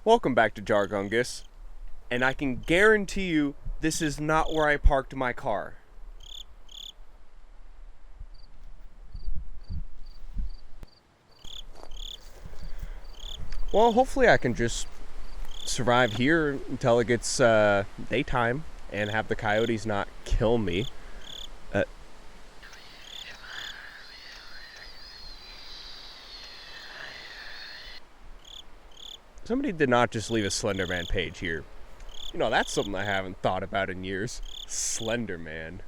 Welcome back to Jargungis, and I can guarantee you this is not where I parked my car. Well, hopefully I can just survive here until it gets daytime and have the coyotes not kill me. Somebody did not just leave a Slenderman page here. You know, that's something I haven't thought about in years. Slenderman.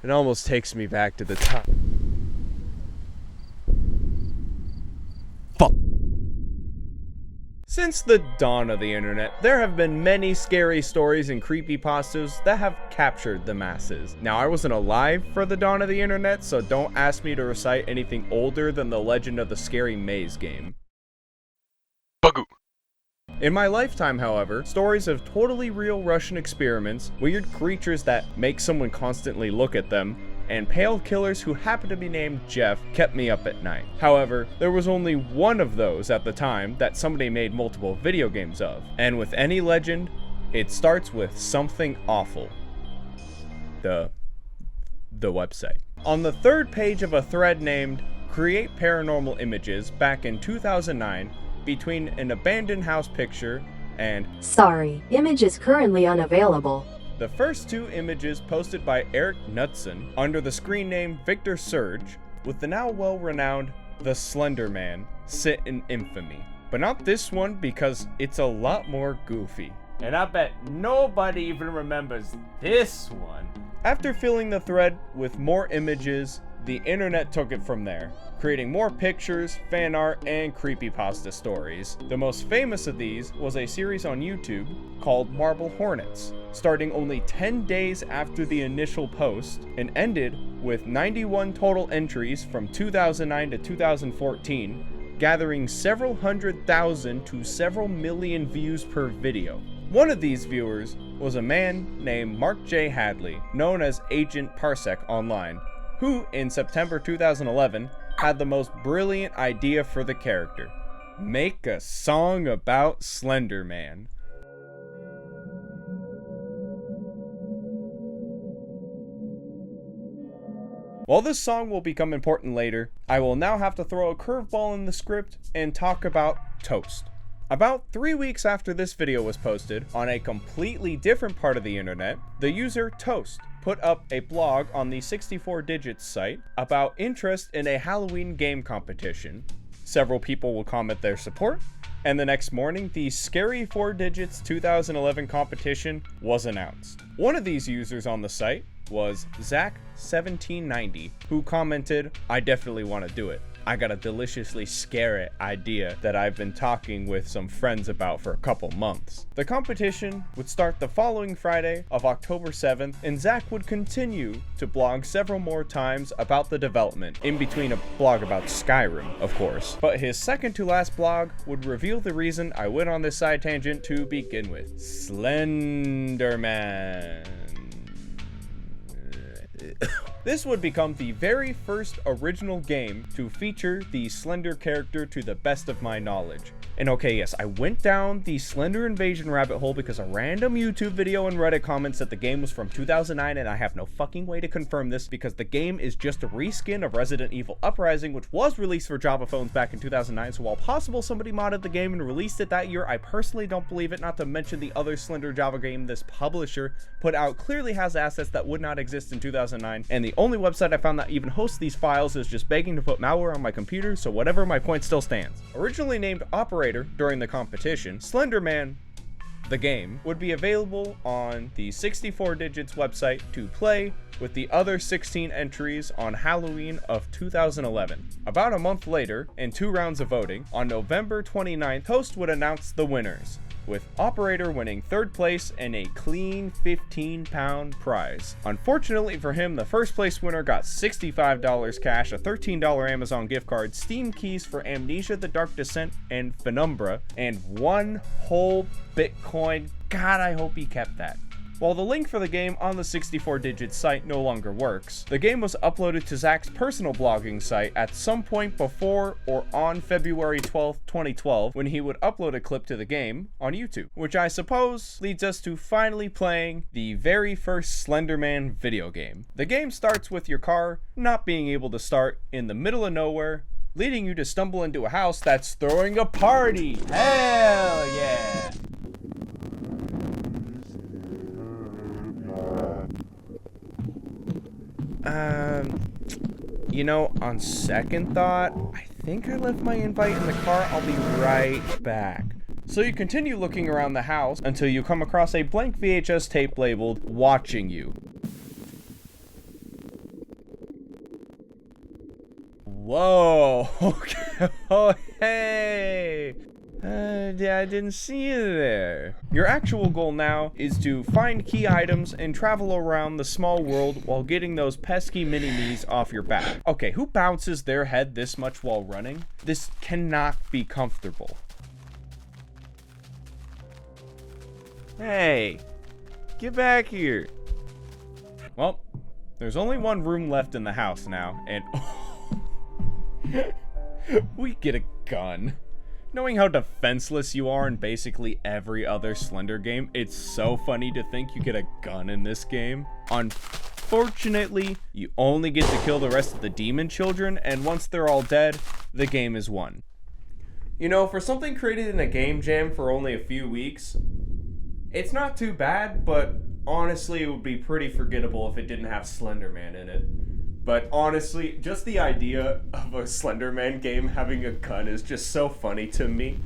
It almost takes me back to the time. Fuck. Since the dawn of the internet, there have been many scary stories and creepypastas that have captured the masses. Now, I wasn't alive for the dawn of the internet, so don't ask me to recite anything older than the Legend of the Scary Maze game. Bagoo. In my lifetime, however, stories of totally real Russian experiments, weird creatures that make someone constantly look at them, and pale killers who happen to be named Jeff kept me up at night. However, there was only one of those at the time that somebody made multiple video games of. And with any legend, it starts with something awful. The website. On the third page of a thread named Create Paranormal Images back in 2009, between an abandoned house picture and "Sorry, image is currently unavailable." The first two images posted by Eric Knudsen under the screen name Victor Surge, with the now well-renowned The Slender Man, sit in infamy. But not this one, because it's a lot more goofy. And I bet nobody even remembers this one. After filling the thread with more images, the internet took it from there, creating more pictures, fan art, and creepypasta stories. The most famous of these was a series on YouTube called Marble Hornets, starting only 10 days after the initial post and ended with 91 total entries from 2009 to 2014, gathering several hundred thousand to several million views per video. One of these viewers was a man named Mark J. Hadley, known as Agent Parsec online, who, in September 2011, had the most brilliant idea for the character. Make a song about Slender Man. While this song will become important later, I will now have to throw a curveball in the script and talk about Toast. About 3 weeks after this video was posted, on a completely different part of the internet, the user Toast put up a blog on the 64 Digits site about interest in a Halloween game competition. Several people will comment their support, and the next morning, the Scary 4 Digits 2011 competition was announced. One of these users on the site was Zach1790, who commented, "I definitely want to do it. I got a deliciously scary idea that I've been talking with some friends about for a couple months." The competition would start the following Friday of October 7th, and Zach would continue to blog several more times about the development, in between a blog about Skyrim, of course. But his second to last blog would reveal the reason I went on this side tangent to begin with. Slenderman. This would become the very first original game to feature the Slender character to the best of my knowledge. And okay, yes, I went down the Slender Invasion rabbit hole because a random YouTube video and Reddit comments that the game was from 2009, and I have no fucking way to confirm this because the game is just a reskin of Resident Evil Uprising, which was released for Java phones back in 2009, so while possible somebody modded the game and released it that year, I personally don't believe it, not to mention the other Slender Java game this publisher put out clearly has assets that would not exist in 2009, and the only website I found that even hosts these files is just begging to put malware on my computer, so whatever, my point still stands. Originally named Operator during the competition, Slenderman, the game, would be available on the 64 Digits website to play with the other 16 entries on Halloween of 2011. About a month later, in 2 rounds of voting, on November 29th, Toast would announce the winners, with Operator winning 3rd place and a clean £15 prize. Unfortunately for him, the first place winner got $65 cash, a $13 Amazon gift card, Steam keys for Amnesia: The Dark Descent and Penumbra, and 1 whole Bitcoin. God, I hope he kept that. While the link for the game on the 64-digit site no longer works, the game was uploaded to Zach's personal blogging site at some point before or on February 12th, 2012, when he would upload a clip to the game on YouTube, which I suppose leads us to finally playing the very first Slenderman video game. The game starts with your car not being able to start in the middle of nowhere, leading you to stumble into a house that's throwing a party. Hell yeah! You know, on second thought, I think I left my invite in the car. I'll be right back. So you continue looking around the house until you come across a blank VHS tape labeled "Watching You." Whoa, okay. Oh, hey. Yeah, I didn't see you there. Your actual goal now is to find key items and travel around the small world while getting those pesky mini-me's off your back. Okay, who bounces their head this much while running? This cannot be comfortable. Hey, get back here. Well, there's only one room left in the house now, and we get a gun. Knowing how defenseless you are in basically every other Slender game, it's so funny to think you get a gun in this game. Unfortunately, you only get to kill the rest of the demon children, and once they're all dead, the game is won. You know, for something created in a game jam for only a few weeks, it's not too bad, but honestly, it would be pretty forgettable if it didn't have Slenderman in it. But honestly, just the idea of a Slenderman game having a gun is just so funny to me.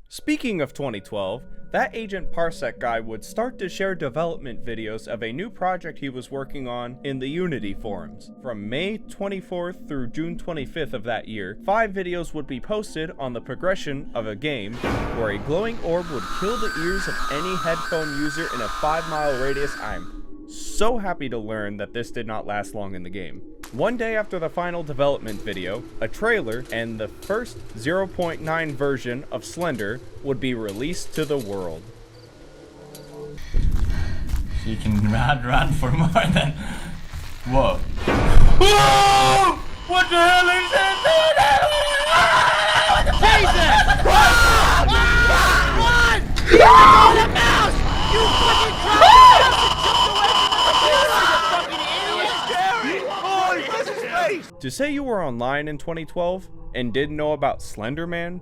Speaking of 2012, that Agent Parsec guy would start to share development videos of a new project he was working on in the Unity forums. From May 24th through June 25th of that year, 5 videos would be posted on the progression of a game where a glowing orb would kill the ears of any headphone user in a 5-mile radius. I'm so happy to learn that this did not last long in the game. One day after the final development video, a trailer and the first 0.9 version of Slender would be released to the world. You can run for more than... Whoa. Whoa! What the hell is that? Jesus! Run! Run! The mouse! You fucking dropped the mouse and jumped away from the camera, you fucking idiot! Oh, he has his face! To say you were online in 2012 and didn't know about Slenderman,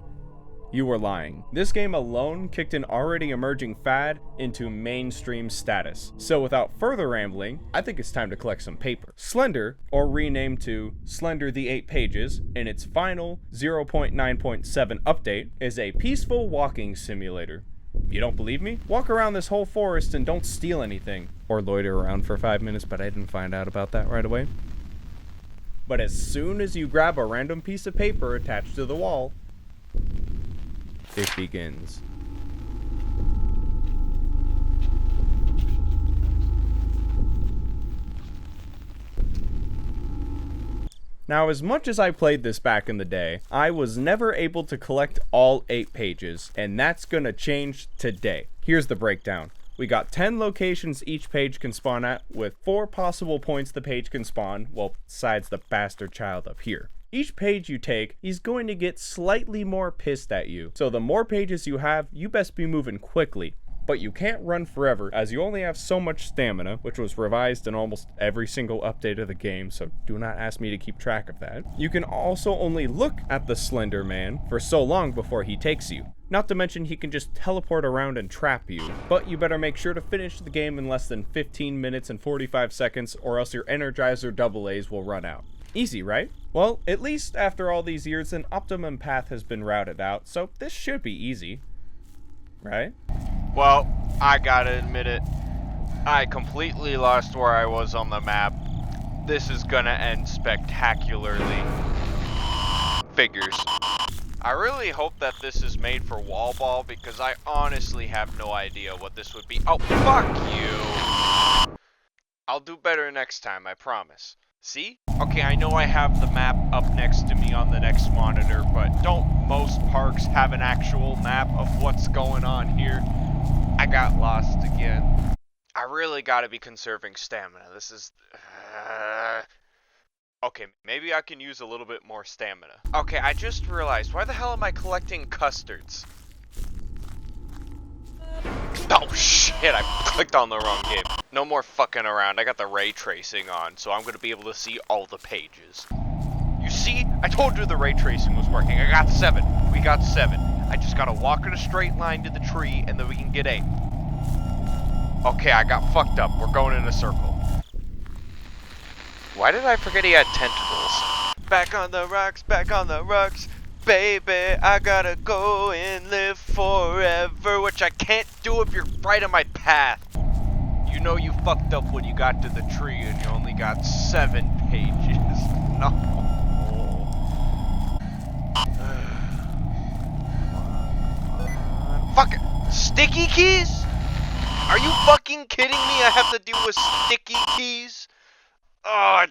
you were lying. This game alone kicked an already emerging fad into mainstream status. So without further rambling, I think it's time to collect some paper. Slender, or renamed to Slender the 8 Pages, in its final 0.9.7 update, is a peaceful walking simulator. You don't believe me? Walk around this whole forest and don't steal anything. Or loiter around for 5 minutes, but I didn't find out about that right away. But as soon as you grab a random piece of paper attached to the wall, it begins. Now, as much as I played this back in the day, I was never able to collect all 8 pages, and that's gonna change today. Here's the breakdown. We got 10 locations each page can spawn at, with 4 possible points the page can spawn, well, besides the bastard child up here. Each page you take, he's going to get slightly more pissed at you. So the more pages you have, you best be moving quickly. But you can't run forever, as you only have so much stamina, which was revised in almost every single update of the game, so do not ask me to keep track of that. You can also only look at the Slender Man for so long before he takes you. Not to mention he can just teleport around and trap you, but you better make sure to finish the game in less than 15 minutes and 45 seconds or else your Energizer AA's will run out. Easy, right? Well, at least after all these years, an optimum path has been routed out, so this should be easy. Right? Well, I gotta admit it. I completely lost where I was on the map. This is gonna end spectacularly. Figures. I really hope that this is made for wall ball because I honestly have no idea what this would be. Oh, fuck you! I'll do better next time, I promise. See? Okay, I know I have the map up next to me on the next monitor, but don't most parks have an actual map of what's going on here? I got lost again. I really gotta be conserving stamina. This is... Okay, maybe I can use a little bit more stamina. Okay, I just realized, why the hell am I collecting custards? Oh shit, I clicked on the wrong game. No more fucking around, I got the ray tracing on, so I'm gonna be able to see all the pages. You see? I told you the ray tracing was working. I got 7. We got 7. I just gotta walk in a straight line to the tree, and then we can get 8. Okay, I got fucked up. We're going in a circle. Why did I forget he had tentacles? Back on the rocks, baby, I gotta go and live forever, which I can't do if you're right on my path. You know you fucked up when you got to the tree and you only got 7 pages. No. Fuck it. Sticky keys? Are you fucking kidding me? I have to deal with sticky keys? Oh,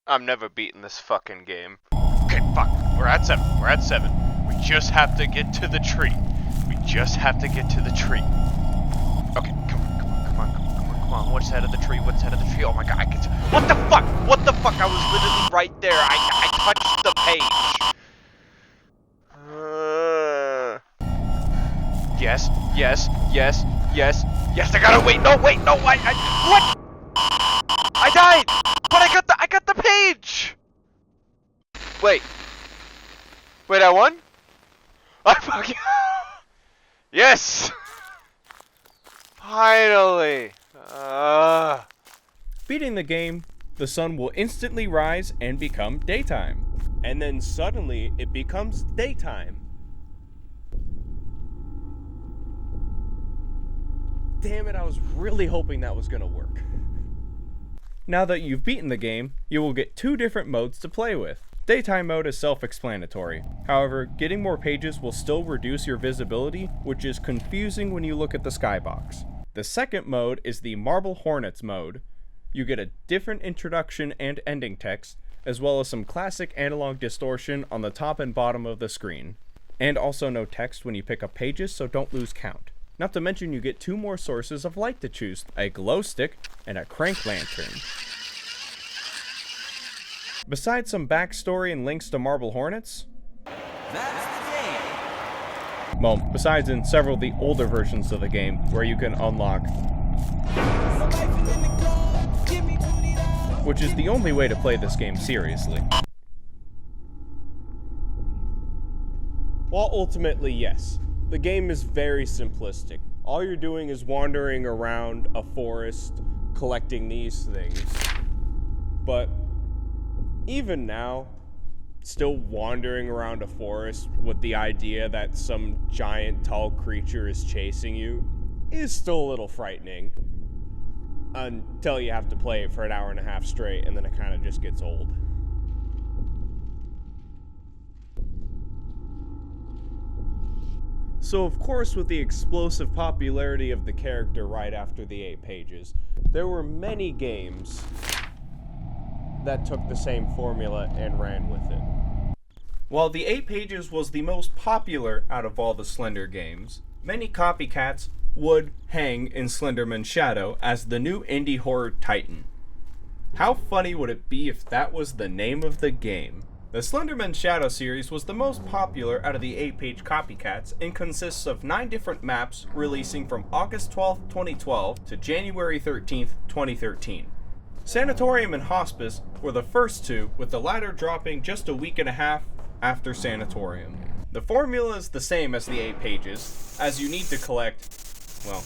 I'm never beating this fucking game. Okay, fuck. We're at 7. We're at 7. We just have to get to the tree. We just have to get to the tree. Okay, come on. What's head of the tree? What's head of the tree? Oh my god, I can... What the fuck? What the fuck? I was literally right there. I touched the page. Yes, I gotta wait. No, what? I died! But I got the page! Wait, I won? I fucking... Yes! Finally! Beating the game, the sun will instantly rise and become daytime. And then suddenly it becomes daytime. Damn it, I was really hoping that was gonna work. Now that you've beaten the game, you will get 2 different modes to play with. Daytime mode is self-explanatory. However, getting more pages will still reduce your visibility, which is confusing when you look at the skybox. The second mode is the Marble Hornets mode. You get a different introduction and ending text, as well as some classic analog distortion on the top and bottom of the screen. And also no text when you pick up pages, so don't lose count. Not to mention you get 2 more sources of light to choose, a glow stick and a crank lantern. Besides some backstory and links to Marble Hornets, That's the game. well, besides in several of the older versions of the game where you can unlock, which is the only way to play this game seriously. Well, ultimately, yes. The game is very simplistic. All you're doing is wandering around a forest, collecting these things. But even now, still wandering around a forest with the idea that some giant tall creature is chasing you is still a little frightening. Until you have to play it for an hour and a half straight, and then it kind of just gets old. So of course, with the explosive popularity of the character right after the 8 pages, there were many games that took the same formula and ran with it. While the 8 pages was the most popular out of all the Slender games, many copycats would hang in Slenderman's shadow as the new indie horror titan. How funny would it be if that was the name of the game? The Slenderman's Shadow series was the most popular out of the 8-page copycats and consists of 9 different maps releasing from August 12, 2012 to January 13, 2013. Sanatorium and Hospice were the first 2, with the latter dropping just a week and a half after Sanatorium. The formula is the same as the 8 pages, as you need to collect, well,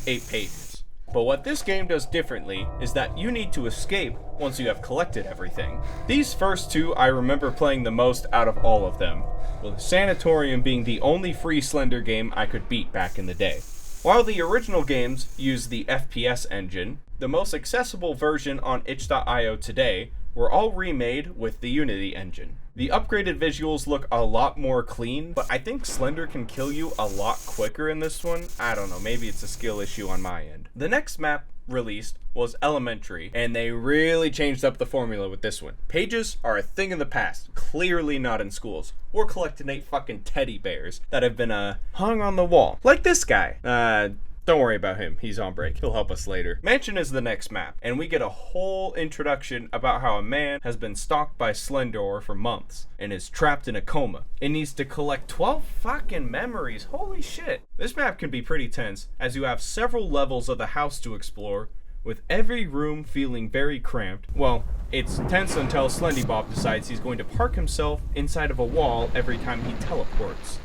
8 pages. But what this game does differently is that you need to escape once you have collected everything. These first 2 I remember playing the most out of all of them, with Sanatorium being the only free Slender game I could beat back in the day. While the original games used the FPS engine, the most accessible version on itch.io today were all remade with the Unity engine. The upgraded visuals look a lot more clean, but I think Slender can kill you a lot quicker in this one. I don't know, maybe it's a skill issue on my end. The next map released was Elementary, and they really changed up the formula with this one. Pages are a thing of the past, clearly not in schools. We're collecting 8 fucking teddy bears that have been hung on the wall. Like this guy. Don't worry about him, he's on break. He'll help us later. Mansion is the next map, and we get a whole introduction about how a man has been stalked by Slender for months and is trapped in a coma. It needs to collect 12 fucking memories. Holy shit. This map can be pretty tense, as you have several levels of the house to explore, with every room feeling very cramped. Well, it's tense until Slendybob decides he's going to park himself inside of a wall every time he teleports.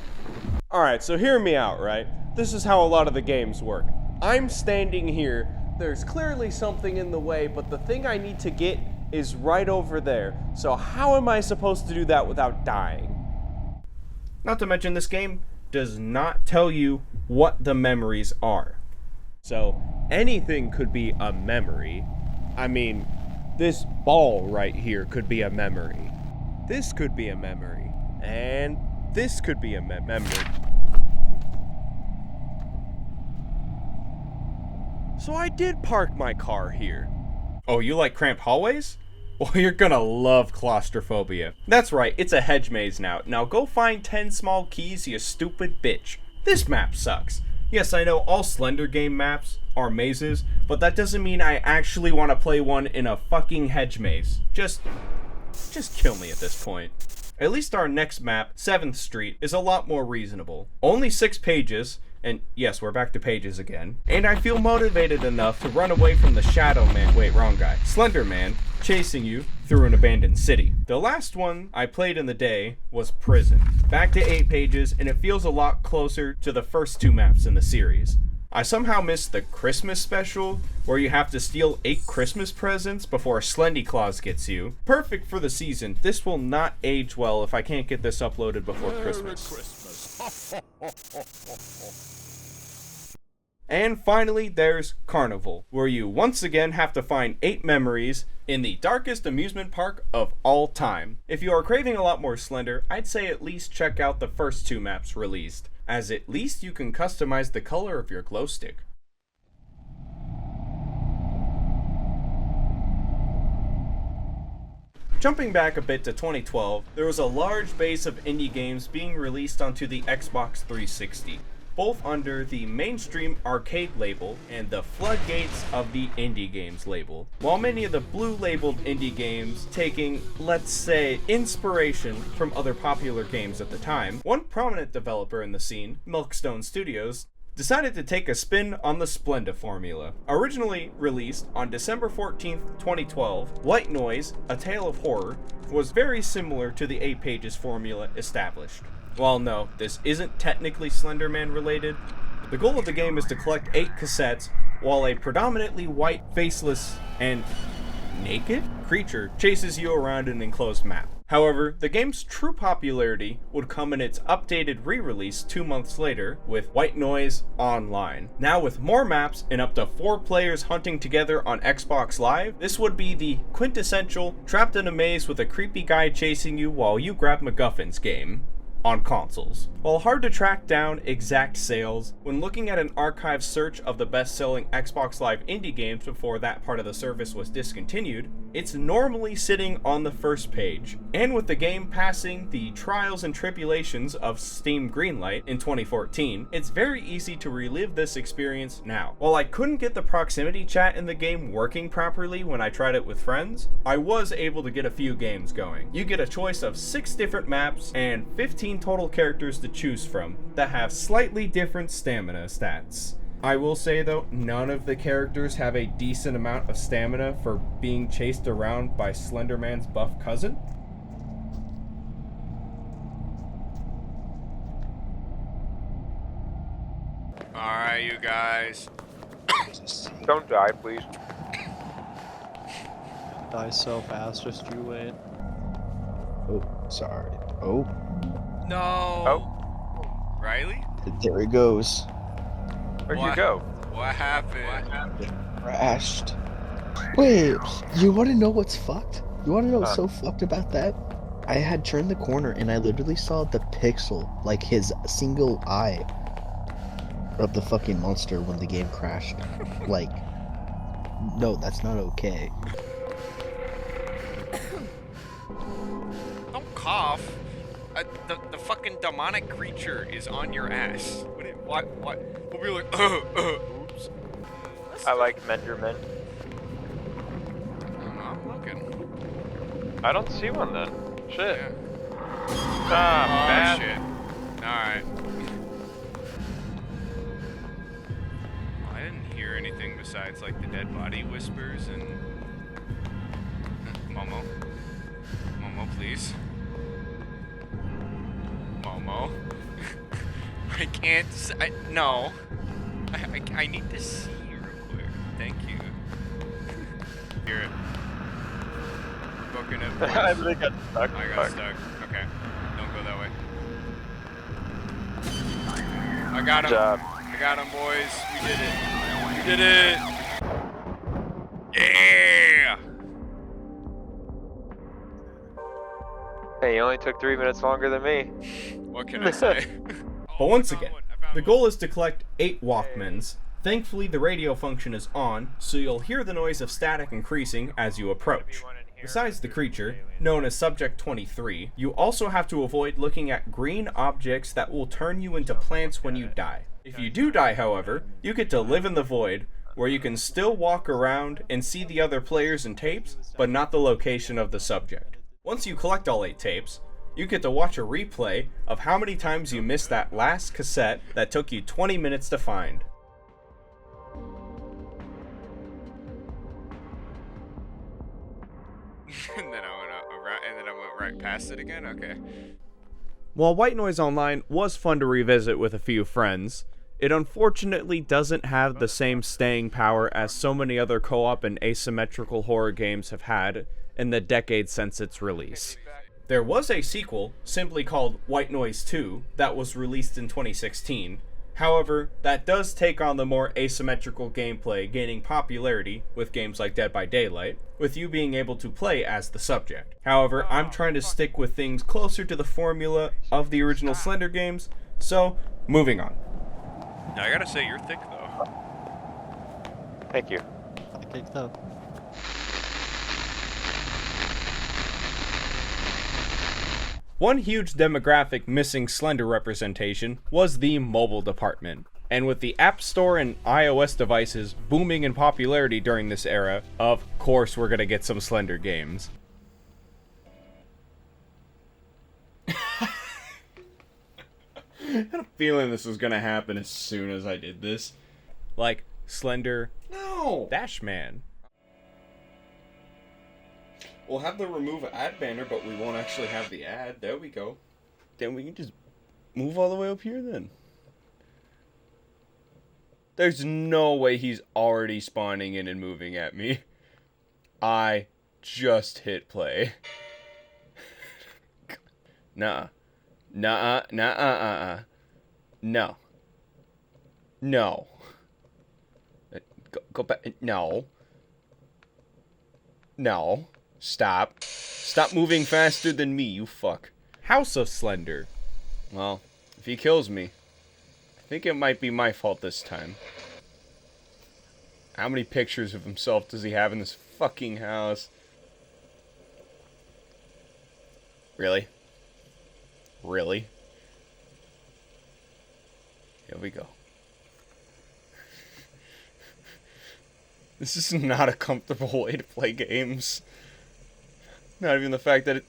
Alright, so hear me out, right? This is how a lot of the games work. I'm standing here, there's clearly something in the way, but the thing I need to get is right over there. So how am I supposed to do that without dying? Not to mention, this game does not tell you what the memories are. So anything could be a memory. I mean, this ball right here could be a memory. This could be a memory. And this could be a memory. So I did park my car here. Oh, you like cramped hallways? Well, you're gonna love claustrophobia. That's right, it's a hedge maze now. Now go find 10 small keys, you stupid bitch. This map sucks. Yes, I know all Slender game maps are mazes, but that doesn't mean I actually want to play one in a fucking hedge maze. Just kill me at this point. At least our next map, 7th Street, is a lot more reasonable. Only 6 pages, and yes, we're back to pages again. And I feel motivated enough to run away from the Shadow Man, wait, wrong guy, Slender Man, chasing you through an abandoned city. The last one I played in the day was Prison. Back to 8 pages, and it feels a lot closer to the first 2 maps in the series. I somehow missed the Christmas special, where you have to steal 8 Christmas presents before Slendy Claus gets you. Perfect for the season. This will not age well if I can't get this uploaded before Christmas. And finally, there's Carnival, where you once again have to find 8 memories in the darkest amusement park of all time. If you are craving a lot more Slender, I'd say at least check out the first 2 maps released, as at least you can customize the color of your glow stick. Jumping back a bit to 2012, there was a large base of indie games being released onto the Xbox 360. Both under the mainstream arcade label and the floodgates of the indie games label. While many of the blue labeled indie games taking, let's say, inspiration from other popular games at the time, one prominent developer in the scene, Milkstone Studios, decided to take a spin on the Splenda formula. Originally released on December 14th, 2012, White Noise, A Tale of Horror, was very similar to the 8 pages formula established. While no, this isn't technically Slender Man related, the goal of the game is to collect 8 cassettes while a predominantly white, faceless, and naked creature chases you around an enclosed map. However, the game's true popularity would come in its updated re-release 2 months later with White Noise Online. Now with more maps and up to 4 players hunting together on Xbox Live, this would be the quintessential trapped in a maze with a creepy guy chasing you while you grab MacGuffins game on consoles. While hard to track down exact sales, when looking at an archive search of the best-selling Xbox Live indie games before that part of the service was discontinued, it's normally sitting on the first page. And with the game passing the trials and tribulations of Steam Greenlight in 2014, it's very easy to relive this experience now. While I couldn't get the proximity chat in the game working properly when I tried it with friends, I was able to get a few games going. You get a choice of 6 different maps and 15 total characters to choose from that have slightly different stamina stats. I will say though, none of the characters have a decent amount of stamina for being chased around by Slender Man's buff cousin. Alright, you guys. Don't die, please. Die so fast, just you wait. Oh, sorry. Oh, No. Oh. Riley? there he goes. Where'd What? you go? What happened? Crashed. Wait, you want to know what's fucked? You want to know what's so fucked about that? I had turned the corner and I literally saw the pixel, like his single eye of the fucking monster when the game crashed. Like, no, that's not okay. Don't cough. The fucking demonic creature is on your ass. What? We'll be like, oops. I like Menderman. I'm looking. I don't see one then. Shit. Yeah. Ah, bad. Shit. Alright. I didn't hear anything besides like the dead body whispers and... Momo. Momo, please. Momo. I can't no. I need to see real quick. Thank you. Hear it. Booking it, boys. I really got stuck. I got stuck. Okay. Don't go that way. I got him. Good job. I got him, boys. We did it. We did it. Yeah! Hey, you only took 3 minutes longer than me. What can I say? But once again, the goal is to collect 8 Walkmans. Thankfully, the radio function is on, so you'll hear the noise of static increasing as you approach. Besides the creature, known as Subject 23, you also have to avoid looking at green objects that will turn you into plants when you die. If you do die, however, you get to live in the void, where you can still walk around and see the other players and tapes, but not the location of the subject. Once you collect all 8 tapes, you get to watch a replay of how many times you missed that last cassette that took you 20 minutes to find. and then I went right past it again? Okay. While White Noise Online was fun to revisit with a few friends, it unfortunately doesn't have the same staying power as so many other co-op and asymmetrical horror games have had in the decade since its release. There was a sequel, simply called White Noise 2, that was released in 2016. However, that does take on the more asymmetrical gameplay, gaining popularity with games like Dead by Daylight, with you being able to play as the subject. However, I'm trying to stick with things closer to the formula of the original Slender games, so moving on. Now, I gotta say, you're thick though. Thank you. I kicked up. One huge demographic missing Slender representation was the mobile department. And with the App Store and iOS devices booming in popularity during this era, of course we're gonna get some Slender games. I had a feeling this was gonna happen as soon as I did this. Like, Slender... No! Dashman. We'll have the remove ad banner, but we won't actually have the ad. There we go. Then we can just move all the way up here then. There's no way he's already spawning in and moving at me. I just hit play. Nah. Nah. No. No. Go back. No. No. Stop. Stop moving faster than me, you fuck. House of Slender. Well, if he kills me, I think it might be my fault this time. How many pictures of himself does he have in this fucking house? Really? Really? Here we go. This is not a comfortable way to play games. Not even the fact that it...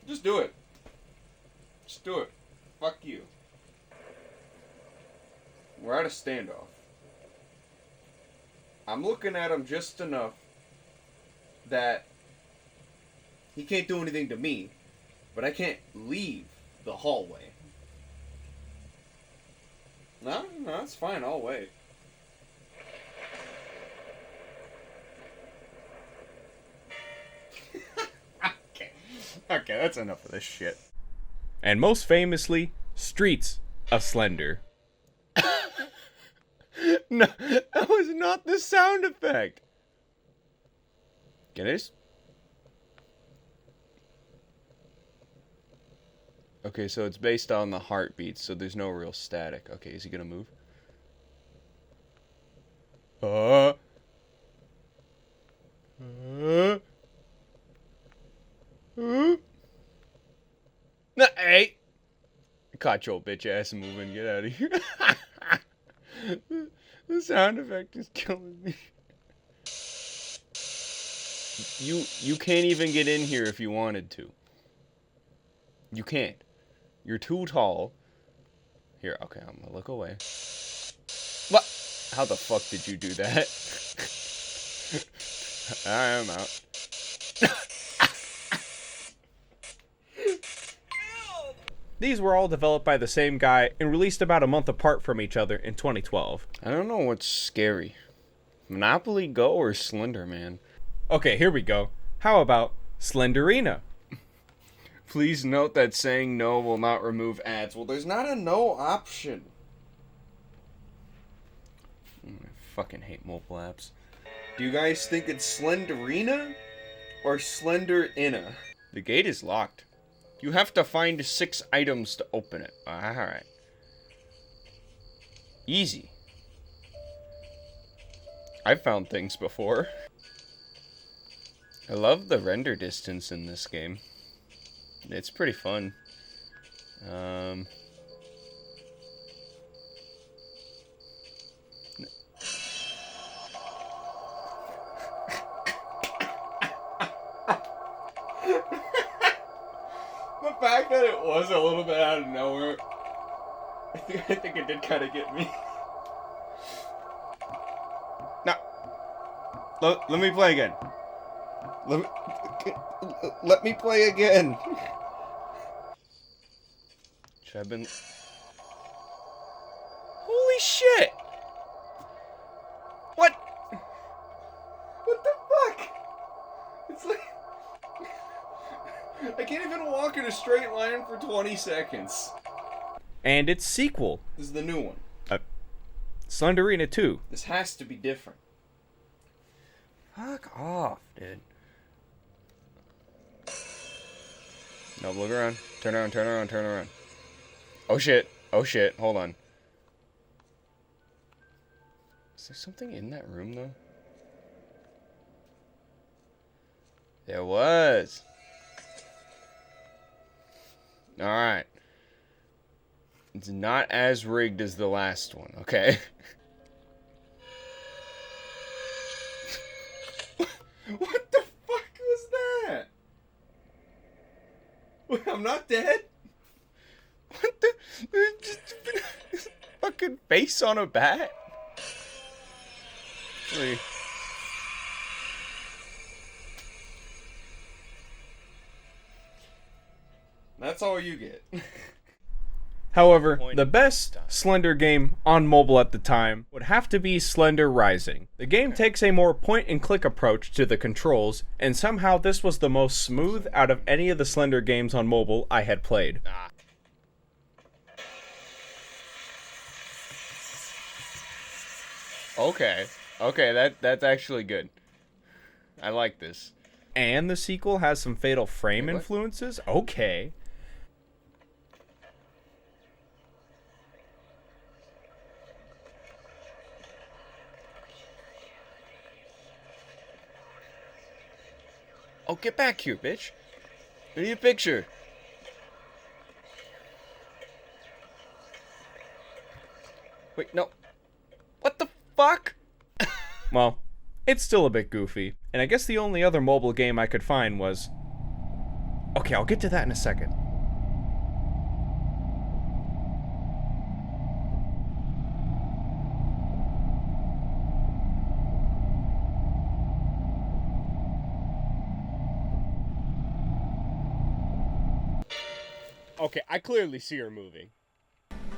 Just do it. Just do it. Fuck you. We're at a standoff. I'm looking at him just enough that he can't do anything to me, but I can't leave the hallway. No, that's fine. I'll wait. Okay, that's enough of this shit. And most famously, Streets of Slender. No, that was not the sound effect. Can I just Okay, so it's based on the heartbeats, so there's no real static. Okay, is he gonna move? Nah, hey! Caught your bitch ass moving. Get out of here. The sound effect is killing me. You can't even get in here if you wanted to. You can't. You're too tall. Here, okay, I'm gonna look away. What? How the fuck did you do that? I am out. These were all developed by the same guy and released about a month apart from each other in 2012. I don't know what's scary. Monopoly Go or Slender Man? Okay, here we go. How about Slenderina? Please note that saying no will not remove ads. Well, there's not a no option. I fucking hate mobile apps. Do you guys think it's Slenderina or Slenderina? The gate is locked. You have to find 6 items to open it. Alright. Easy. I've found things before. I love the render distance in this game. It's pretty fun. The fact that it was a little bit out of nowhere, I think it did kind of get me. Now, let me play again. Let me play again. Should I have been... Holy shit! What? What the fuck? It's like... I can't even walk in a straight line for 20 seconds. And its sequel. This is the new one. Slenderina 2. This has to be different. Fuck off, dude. No, look around. Turn around, turn around, turn around. Oh shit. Oh shit. Hold on. Is there something in that room, though? There was. Alright. It's not as rigged as the last one, okay? What the fuck was that? Wait, I'm not dead? What the? Fucking face on a bat? Wait. That's all you get. However, the best Slender game on mobile at the time would have to be Slender Rising. The game takes a more point-and-click approach to the controls, and somehow this was the most smooth out of any of the Slender games on mobile I had played. Okay, that's actually good. I like this. And the sequel has some Fatal Frame influences? Okay. Oh, get back here, bitch. I need a picture. Wait, no. What the fuck? Well, it's still a bit goofy, and I guess the only other mobile game I could find was... Okay, I'll get to that in a second. Okay, I clearly see her moving.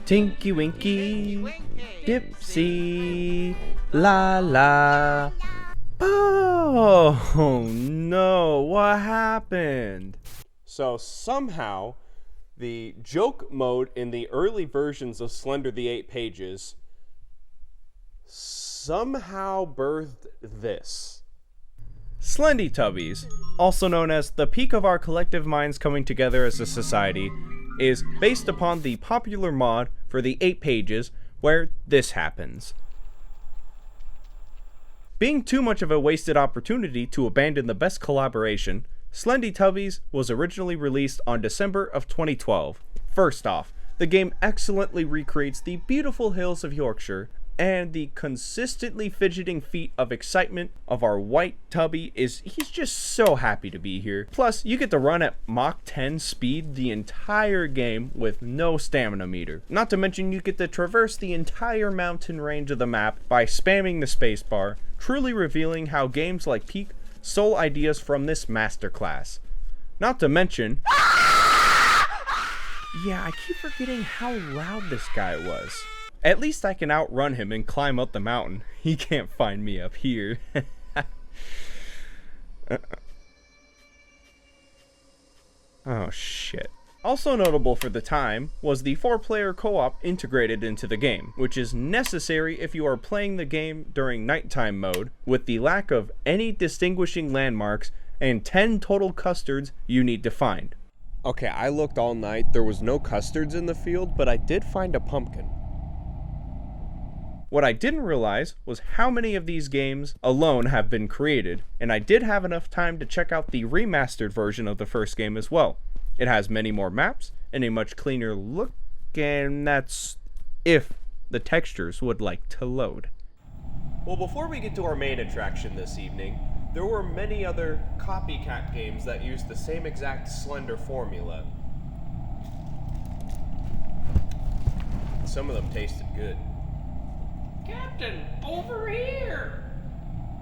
Tinky Winky, Dipsy, la la. Oh no, what happened? So somehow, the joke mode in the early versions of Slender the 8 Pages somehow birthed this. Slendytubbies, also known as the peak of our collective minds coming together as a society, is based upon the popular mod for the 8 pages where this happens. Being too much of a wasted opportunity to abandon the best collaboration, Slendytubbies was originally released on December of 2012. First off, the game excellently recreates the beautiful hills of Yorkshire, and the consistently fidgeting feet of excitement of our white tubby he's just so happy to be here. Plus, you get to run at Mach 10 speed the entire game with no stamina meter. Not to mention you get to traverse the entire mountain range of the map by spamming the spacebar, truly revealing how games like Peak stole ideas from this masterclass. Not to mention... Yeah, I keep forgetting how loud this guy was. At least I can outrun him and climb up the mountain. He can't find me up here. Oh shit. Also notable for the time was the 4-player co-op integrated into the game, which is necessary if you are playing the game during nighttime mode, with the lack of any distinguishing landmarks and 10 total custards you need to find. Okay, I looked all night. There was no custards in the field, but I did find a pumpkin. What I didn't realize was how many of these games alone have been created, and I did have enough time to check out the remastered version of the first game as well. It has many more maps and a much cleaner look, and that's if the textures would like to load. Well, before we get to our main attraction this evening, there were many other copycat games that used the same exact Slender formula. Some of them tasted good. Captain, over here!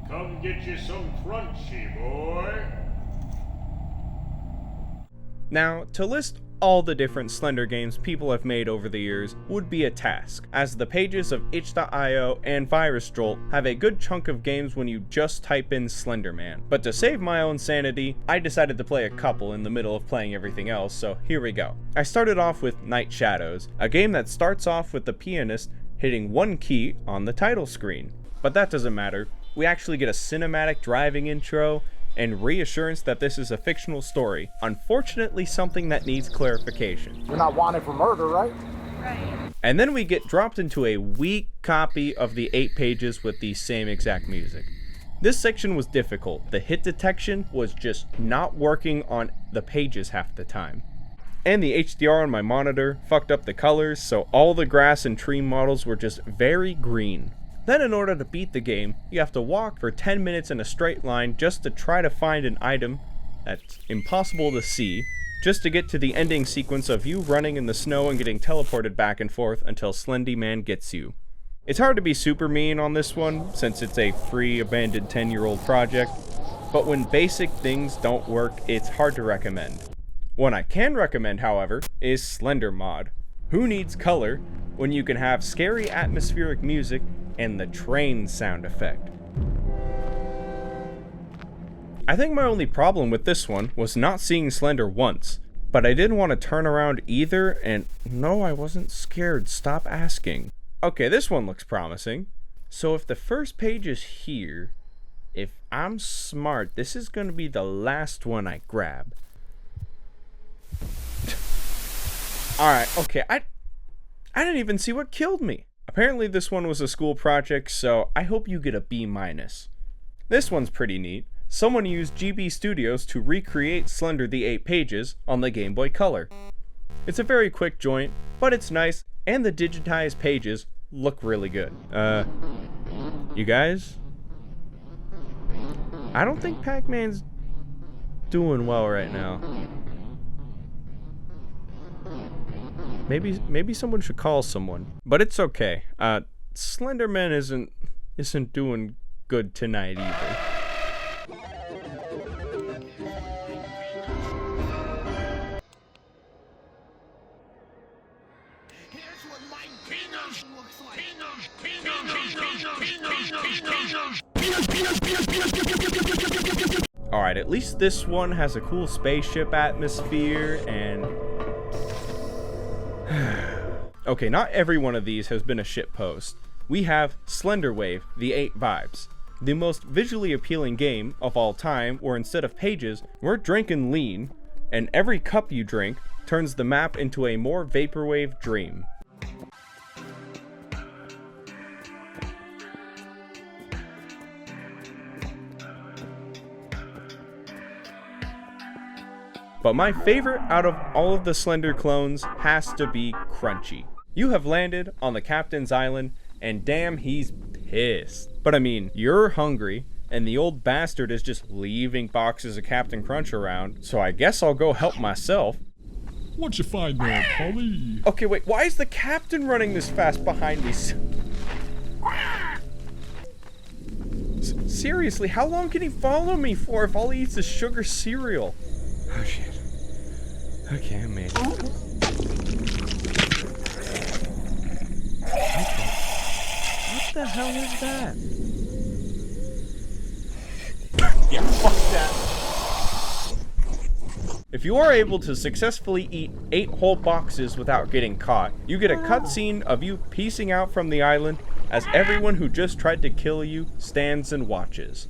Come get you some crunchy, boy. Now, to list all the different Slender games people have made over the years would be a task, as the pages of itch.io and VirusJolt have a good chunk of games when you just type in Slenderman. But to save my own sanity, I decided to play a couple in the middle of playing everything else, so here we go. I started off with Night Shadows, a game that starts off with the pianist hitting one key on the title screen. But that doesn't matter. We actually get a cinematic driving intro and reassurance that this is a fictional story. Unfortunately, something that needs clarification. You're not wanted for murder, right? Right. And then we get dropped into a weak copy of the 8 pages with the same exact music. This section was difficult. The hit detection was just not working on the pages half the time. And the HDR on my monitor fucked up the colors, so all the grass and tree models were just very green. Then in order to beat the game, you have to walk for 10 minutes in a straight line just to try to find an item that's impossible to see, just to get to the ending sequence of you running in the snow and getting teleported back and forth until Slendyman gets you. It's hard to be super mean on this one, since it's a free, abandoned 10-year-old project, but when basic things don't work, it's hard to recommend. One I can recommend, however, is Slender Mod. Who needs color when you can have scary atmospheric music and the train sound effect? I think my only problem with this one was not seeing Slender once, but I didn't want to turn around either, and no, I wasn't scared, stop asking. Okay, this one looks promising. So if the first page is here, if I'm smart, this is going to be the last one I grab. Alright, okay, I didn't even see what killed me. Apparently this one was a school project, so I hope you get a B-. This one's pretty neat. Someone used GB Studios to recreate Slender the 8 pages on the Game Boy Color. It's a very quick joint, but it's nice, and the digitized pages look really good. You guys? I don't think Pac-Man's doing well right now. Maybe someone should call someone. But it's okay. Slenderman isn't doing good tonight either. Alright, at least this one has a cool spaceship atmosphere and... Okay, not every one of these has been a shitpost. We have Slender Wave, the 8 Vibes. The most visually appealing game of all time, where instead of pages, we're drinking lean, and every cup you drink turns the map into a more vaporwave dream. But my favorite out of all of the Slender clones has to be Crunchy. You have landed on the captain's island, and damn, he's pissed. But I mean, you're hungry, and the old bastard is just leaving boxes of Captain Crunch around, so I guess I'll go help myself. What'd you find there, Polly? Okay, wait, why is the captain running this fast behind me? Seriously, how long can he follow me for if all he eats is sugar cereal? Oh shit. Okay, I made it. What the hell is that? Yeah, fuck that. If you are able to successfully eat 8 whole boxes without getting caught, you get a cutscene of you piecing out from the island as everyone who just tried to kill you stands and watches.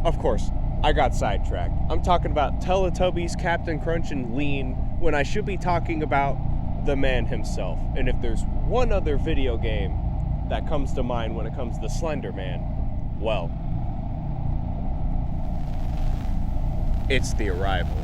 Of course, I got sidetracked. I'm talking about Teletubbies, Captain Crunch, and Lean when I should be talking about the man himself. And if there's one other video game that comes to mind when it comes to Slender Man, well, it's The Arrival.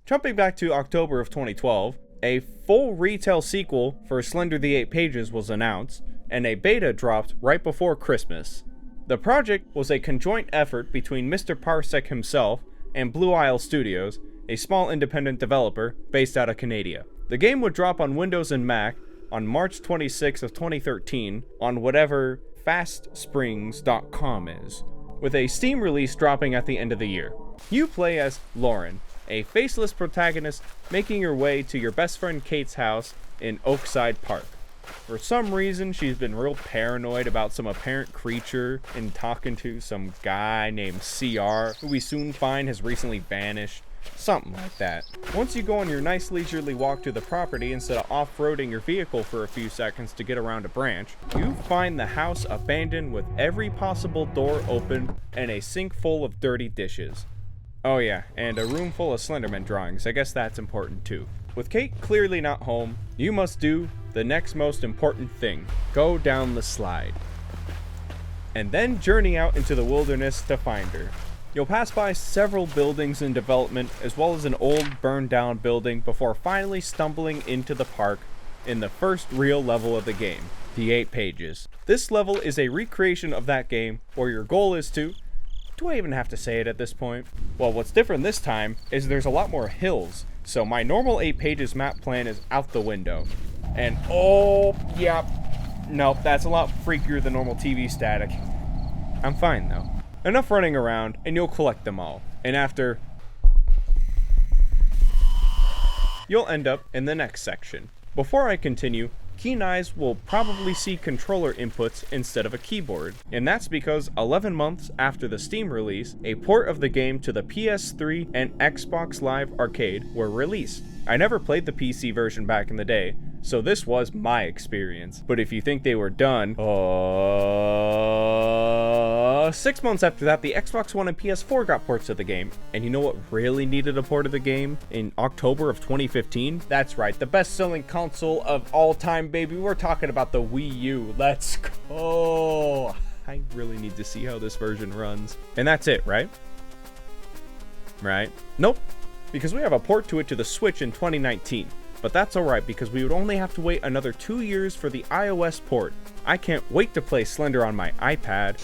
Jumping back to October of 2012, a full retail sequel for Slender the 8 Pages was announced, and a beta dropped right before Christmas. The project was a conjoint effort between Mr. Parsec himself and Blue Isle Studios, a small independent developer based out of Canada. The game would drop on Windows and Mac on March 26 of 2013 on whatever fastsprings.com is, with a Steam release dropping at the end of the year. You play as Lauren, a faceless protagonist making her way to your best friend Kate's house in Oakside Park. For some reason, she's been real paranoid about some apparent creature and talking to some guy named CR, who we soon find has recently vanished. Something like that. Once you go on your nice leisurely walk to the property instead of off-roading your vehicle for a few seconds to get around a branch, you find the house abandoned with every possible door open and a sink full of dirty dishes. Oh yeah, and a room full of Slenderman drawings. I guess that's important too. With Kate clearly not home, you must do the next most important thing. Go down the slide. And then journey out into the wilderness to find her. You'll pass by several buildings in development, as well as an old burned down building before finally stumbling into the park in the first real level of the game, the 8 Pages. This level is a recreation of that game, where your goal is to... Do I even have to say it at this point? Well, what's different this time is there's a lot more hills, so my normal 8 Pages map plan is out the window. And oh, yeah, nope, that's a lot freakier than normal TV static. I'm fine though. Enough running around, and you'll collect them all. And after, you'll end up in the next section. Before I continue, keen eyes will probably see controller inputs instead of a keyboard, and that's because 11 months after the Steam release, a port of the game to the PS3 and Xbox Live Arcade were released. I never played the PC version back in the day, so this was my experience. But if you think they were done, 6 months after that, the Xbox One and PS4 got ports of the game. And you know what really needed a port of the game in October of 2015? That's right, the best-selling console of all time, baby. We're talking about the Wii U. Let's go. I really need to see how this version runs. And that's it, right? Right? Nope. Because we have a port to it to the Switch in 2019. But that's alright because we would only have to wait another 2 years for the iOS port. I can't wait to play Slender on my iPad.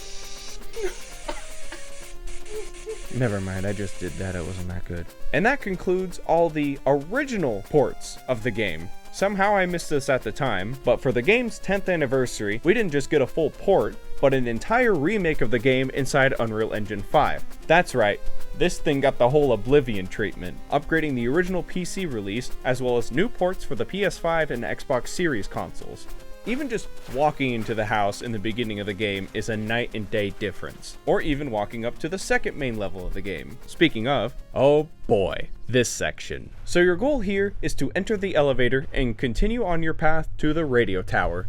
Never mind, I just did that, it wasn't that good. And that concludes all the original ports of the game. Somehow I missed this at the time, but for the game's 10th anniversary, we didn't just get a full port, but an entire remake of the game inside Unreal Engine 5. That's right, this thing got the whole Oblivion treatment, upgrading the original PC release, as well as new ports for the PS5 and Xbox Series consoles. Even just walking into the house in the beginning of the game is a night and day difference, or even walking up to the second main level of the game. Speaking of, oh boy, this section. So your goal here is to enter the elevator and continue on your path to the radio tower.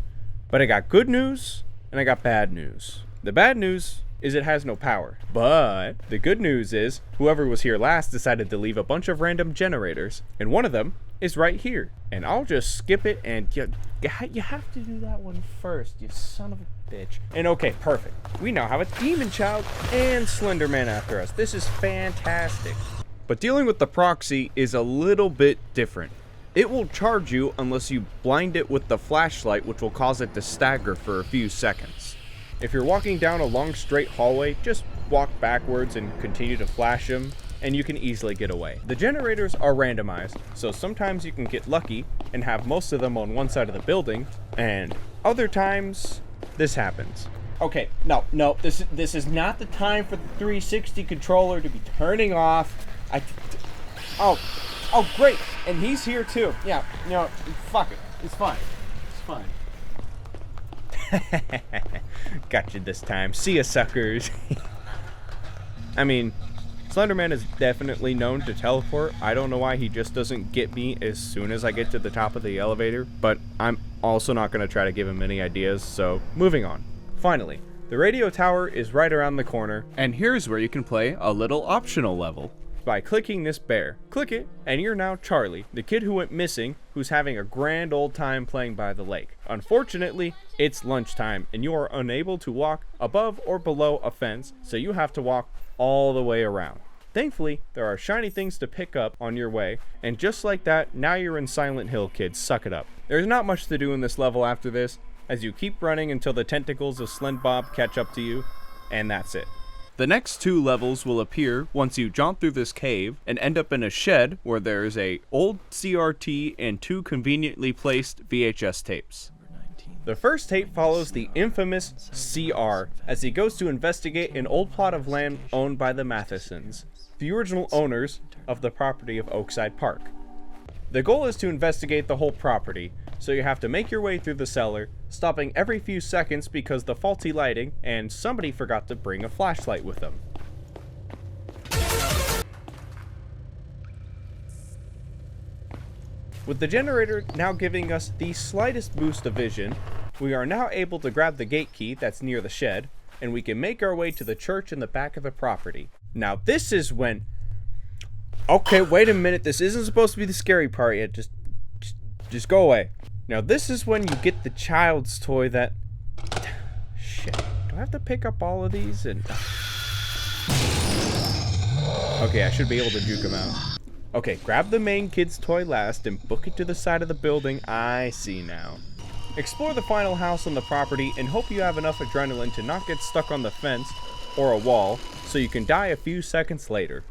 But I got good news and I got bad news. The bad news is it has no power, but the good news is whoever was here last decided to leave a bunch of random generators, and one of them is right here. And I'll just skip it, and you have to do that one first, you son of a bitch. And okay, perfect. We now have a demon child and Slenderman after us. This is fantastic. But dealing with the proxy is a little bit different. It will charge you unless you blind it with the flashlight, which will cause it to stagger for a few seconds. If you're walking down a long straight hallway, just walk backwards and continue to flash them, and you can easily get away. The generators are randomized, so sometimes you can get lucky and have most of them on one side of the building, and other times this happens. Okay, no, this is not the time for the 360 controller to be turning off. Oh, great, and he's here too. Yeah, fuck it, it's fine. Got you this time. See ya, suckers. I mean, Slenderman is definitely known to teleport. I don't know why he just doesn't get me as soon as I get to the top of the elevator, but I'm also not going to try to give him any ideas, so moving on. Finally, the radio tower is right around the corner, and here's where you can play a little optional level. By clicking this bear. Click it, and you're now Charlie, the kid who went missing, who's having a grand old time playing by the lake. Unfortunately, it's lunchtime, and you are unable to walk above or below a fence, so you have to walk all the way around. Thankfully, there are shiny things to pick up on your way, and just like that, now you're in Silent Hill, kids. Suck it up. There's not much to do in this level after this, as you keep running until the tentacles of Slendbob catch up to you, and that's it. The next two levels will appear once you jump through this cave and end up in a shed where there's a old CRT and two conveniently placed VHS tapes. The first tape follows the infamous CR as he goes to investigate an old plot of land owned by the Mathesons, the original owners of the property of Oakside Park. The goal is to investigate the whole property, so you have to make your way through the cellar, stopping every few seconds because the faulty lighting and somebody forgot to bring a flashlight with them. With the generator now giving us the slightest boost of vision, we are now able to grab the gate key that's near the shed, and we can make our way to the church in the back of the property. Now this is when... Okay, wait a minute, this isn't supposed to be the scary part yet, just go away. Now this is when you get the child's toy that... Shit, do I have to pick up all of these? And okay, I should be able to juke them out. Okay, grab the main kid's toy last and book it to the side of the building. I see now. Explore the final house on the property and hope you have enough adrenaline to not get stuck on the fence or a wall so you can die a few seconds later.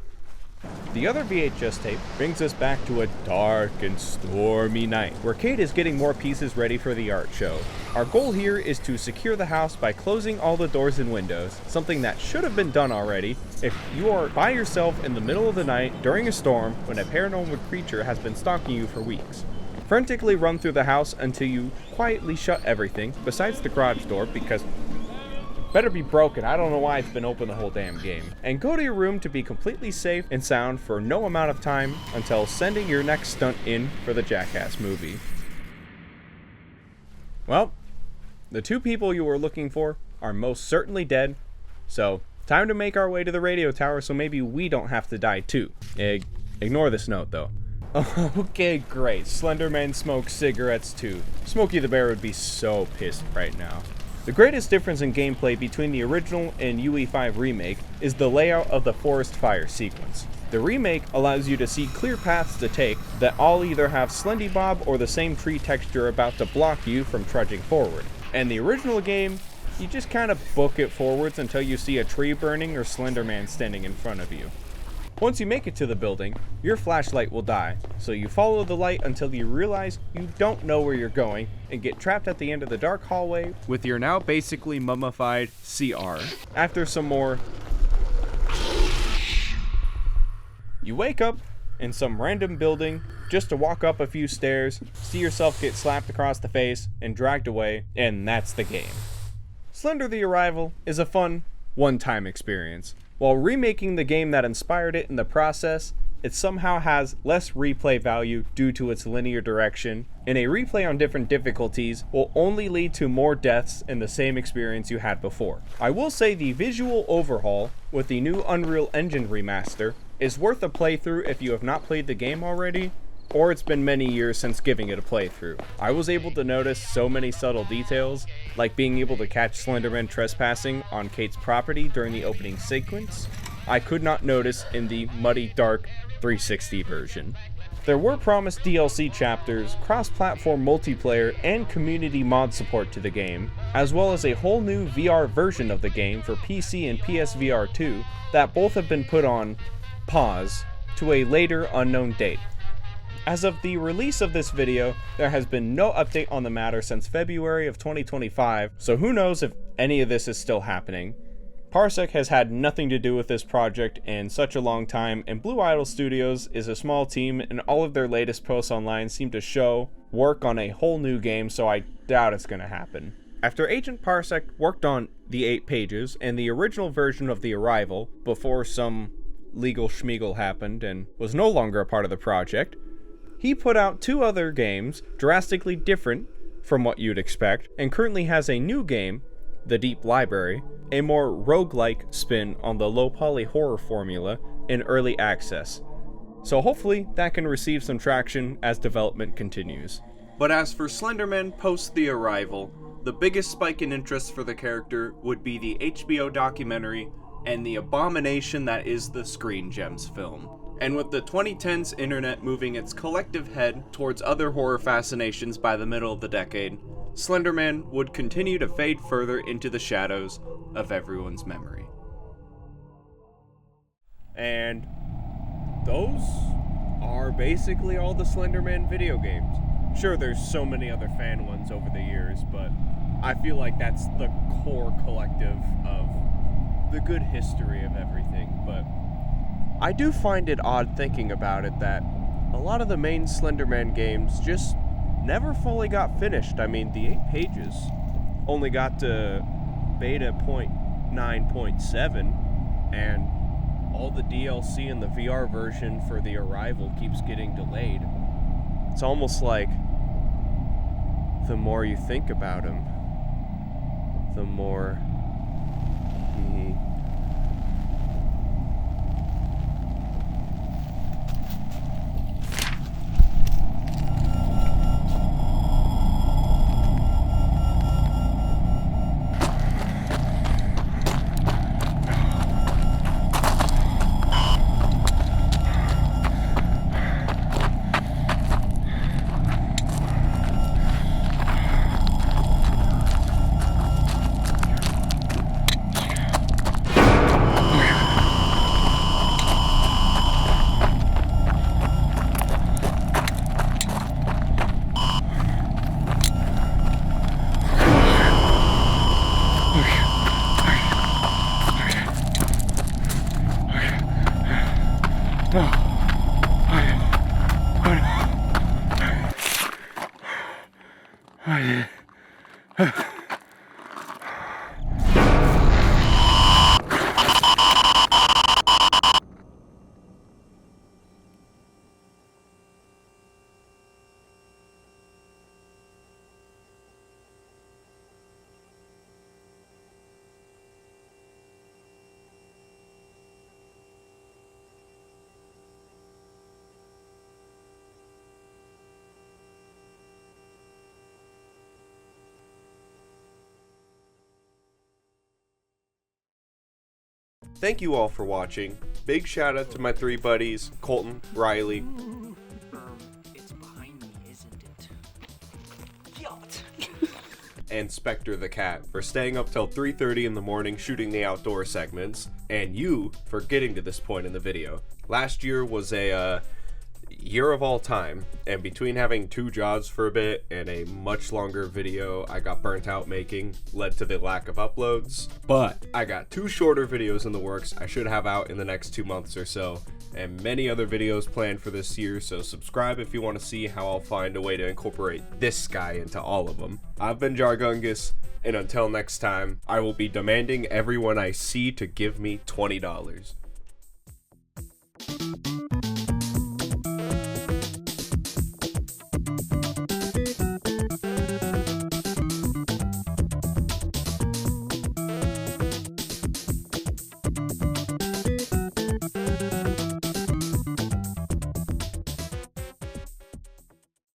The other VHS tape brings us back to a dark and stormy night, where Kate is getting more pieces ready for the art show. Our goal here is to secure the house by closing all the doors and windows, something that should have been done already if you are by yourself in the middle of the night during a storm when a paranormal creature has been stalking you for weeks. Frantically run through the house until you quietly shut everything, besides the garage door, because better be broken. I don't know why it's been open the whole damn game. And go to your room to be completely safe and sound for no amount of time until sending your next stunt in for the Jackass movie. Well, the two people you were looking for are most certainly dead, so time to make our way to the radio tower so maybe we don't have to die too. Ignore this note though. Okay, great. Slenderman smokes cigarettes too. Smokey the Bear would be so pissed right now. The greatest difference in gameplay between the original and UE5 remake is the layout of the forest fire sequence. The remake allows you to see clear paths to take that all either have Slendybob or the same tree texture about to block you from trudging forward. And the original game, you just kind of book it forwards until you see a tree burning or Slenderman standing in front of you. Once you make it to the building, your flashlight will die, so you follow the light until you realize you don't know where you're going and get trapped at the end of the dark hallway with your now basically mummified CR. After some more, you wake up in some random building just to walk up a few stairs, see yourself get slapped across the face, and dragged away, and that's the game. Slender the Arrival is a fun, one-time experience. While remaking the game that inspired it in the process, it somehow has less replay value due to its linear direction, and a replay on different difficulties will only lead to more deaths in the same experience you had before. I will say the visual overhaul with the new Unreal Engine remaster is worth a playthrough if you have not played the game already, or it's been many years since giving it a playthrough. I was able to notice so many subtle details, like being able to catch Slenderman trespassing on Kate's property during the opening sequence, I could not notice in the muddy, dark 360 version. There were promised DLC chapters, cross-platform multiplayer, and community mod support to the game, as well as a whole new VR version of the game for PC and PSVR 2 that both have been put on pause to a later unknown date. As of the release of this video, there has been no update on the matter since February of 2025, so who knows if any of this is still happening. Parsec has had nothing to do with this project in such a long time, and Blue Idol Studios is a small team, and all of their latest posts online seem to show work on a whole new game, so I doubt it's going to happen. After Agent Parsec worked on the 8 pages and the original version of The Arrival before some legal schmeagle happened and was no longer a part of the project, he put out 2 other games drastically different from what you'd expect, and currently has a new game, The Deep Library, a more roguelike spin on the low poly horror formula, in early access. So hopefully that can receive some traction as development continues. But as for Slenderman post The Arrival, the biggest spike in interest for the character would be the HBO documentary and the abomination that is the Screen Gems film. And with the 2010s internet moving its collective head towards other horror fascinations by the middle of the decade, Slenderman would continue to fade further into the shadows of everyone's memory. And those are basically all the Slenderman video games. Sure, there's so many other fan ones over the years, but I feel like that's the core collective of the good history of everything. But I do find it odd thinking about it that a lot of the main Slenderman games just never fully got finished. I mean, the 8 pages only got to beta 0.9.7, and all the DLC and the VR version for The Arrival keeps getting delayed. It's almost like the more you think about him, the more he... Thank you all for watching. Big shout out to my 3 buddies, Colton, Riley, It's behind me, isn't it? Yacht. and Spectre the Cat for staying up till 3:30 in the morning shooting the outdoor segments, and you for getting to this point in the video. Last year was a year of all time, and between having 2 jobs for a bit and a much longer video I got burnt out making led to the lack of uploads. But I got 2 shorter videos in the works I should have out in the next 2 months or so, and many other videos planned for this year, so subscribe if you want to see how I'll find a way to incorporate this guy into all of them. I've been Jargungis, and until next time, I will be demanding everyone I see to give me $20.